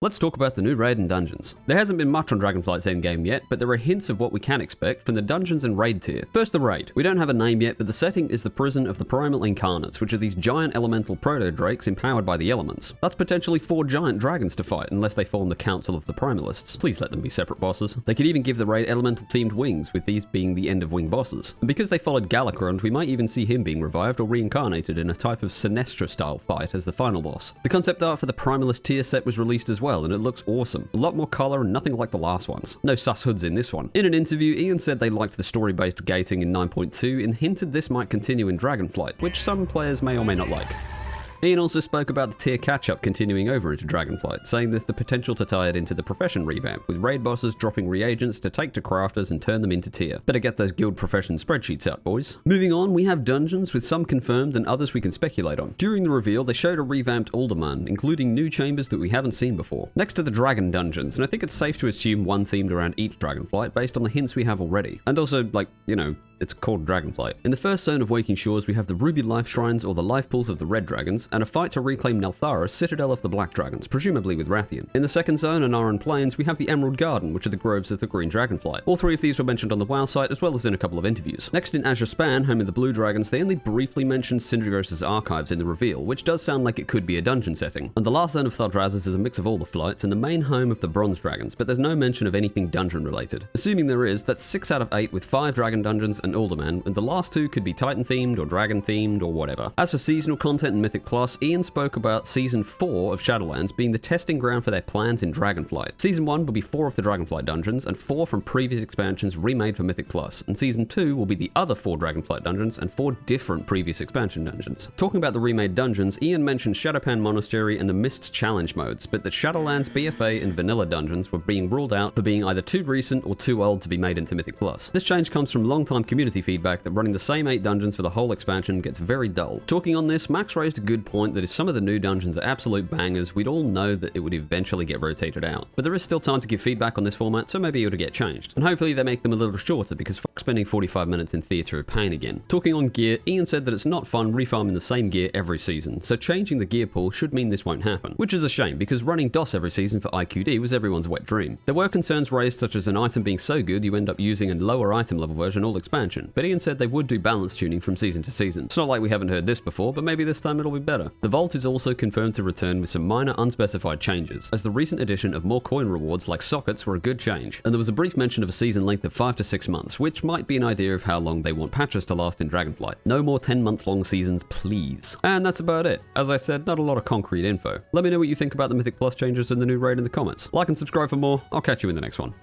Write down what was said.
let's talk about the new raid and dungeons. There hasn't been much on Dragonflight's endgame yet, but there are hints of what we can expect from the dungeons and raid tier. First, the raid. We don't have a name yet, but the setting is the prison of the primal incarnates, which are these giant elemental proto-drakes empowered by the elements. That's potentially 4 giant dragons to fight, unless they form the Council of the Primalists. Please let them be separate bosses. They could even give the raid elemental-themed wings, with these being the end-of-wing bosses. And because they followed Galakrond, we might even see him being revived or reincarnated in a type of Sinestra-style fight as the final boss. The concept art for the Primalist tier set was released as well, and it looks awesome. A lot more color and nothing like the last ones. No sus hoods in this one. In an interview, Ian said they liked the story-based gating in 9.2 and hinted this might continue in Dragonflight, which some players may or may not like. Ian also spoke about the tier catch-up continuing over into Dragonflight, saying there's the potential to tie it into the profession revamp, with raid bosses dropping reagents to take to crafters and turn them into tier. Better get those guild profession spreadsheets out, boys. Moving on, we have dungeons, with some confirmed and others we can speculate on. During the reveal, they showed a revamped Alderman, including new chambers that we haven't seen before. Next to the dragon dungeons, and I think it's safe to assume one themed around each Dragonflight based on the hints we have already. And also, like, you know, it's called Dragonflight. In the first zone of Waking Shores, we have the Ruby Life Shrines, or the Life Pools of the Red Dragons, and a fight to reclaim Nelthara, Citadel of the Black Dragons, presumably with Rathian. In the second zone, Anaran Plains, we have the Emerald Garden, which are the groves of the Green Dragonflight. All 3 of these were mentioned on the WoW site, as well as in a couple of interviews. Next, in Azure Span, home of the Blue Dragons, they only briefly mentioned Syndragos' archives in the reveal, which does sound like it could be a dungeon setting. And the last zone of Thaldrazis is a mix of all the flights, and the main home of the Bronze Dragons, but there's no mention of anything dungeon-related. Assuming there is, that's 6 out of 8 with 5 dragon dungeons and Alderman, and the last 2 could be Titan-themed or Dragon-themed or whatever. As for seasonal content in Mythic Plus, Ian spoke about Season 4 of Shadowlands being the testing ground for their plans in Dragonflight. Season 1 will be 4 of the Dragonflight dungeons, and 4 from previous expansions remade for Mythic Plus, and Season 2 will be the other 4 Dragonflight dungeons and 4 different previous expansion dungeons. Talking about the remade dungeons, Ian mentioned Shadowpan Monastery and the Mist Challenge modes, but that Shadowlands, BFA, and Vanilla dungeons were being ruled out for being either too recent or too old to be made into Mythic Plus. This change comes from long-time community feedback that running the same 8 dungeons for the whole expansion gets very dull. Talking on this, Max raised a good point that if some of the new dungeons are absolute bangers, we'd all know that it would eventually get rotated out. But there is still time to give feedback on this format, so maybe it'll get changed. And hopefully they make them a little shorter, because fuck spending 45 minutes in Theatre of Pain again. Talking on gear, Ian said that it's not fun refarming the same gear every season, so changing the gear pool should mean this won't happen. Which is a shame, because running DOS every season for IQD was everyone's wet dream. There were concerns raised, such as an item being so good you end up using a lower item level version all expansion, but Ian said they would do balance tuning from season to season. It's not like we haven't heard this before, but maybe this time it'll be better. The Vault is also confirmed to return with some minor unspecified changes, as the recent addition of more coin rewards like sockets were a good change, and there was a brief mention of a season length of 5 to 6 months, which might be an idea of how long they want patches to last in Dragonflight. No more 10-month-long seasons, please. And that's about it. As I said, not a lot of concrete info. Let me know what you think about the Mythic Plus changes and the new raid in the comments. Like and subscribe for more. I'll catch you in the next one.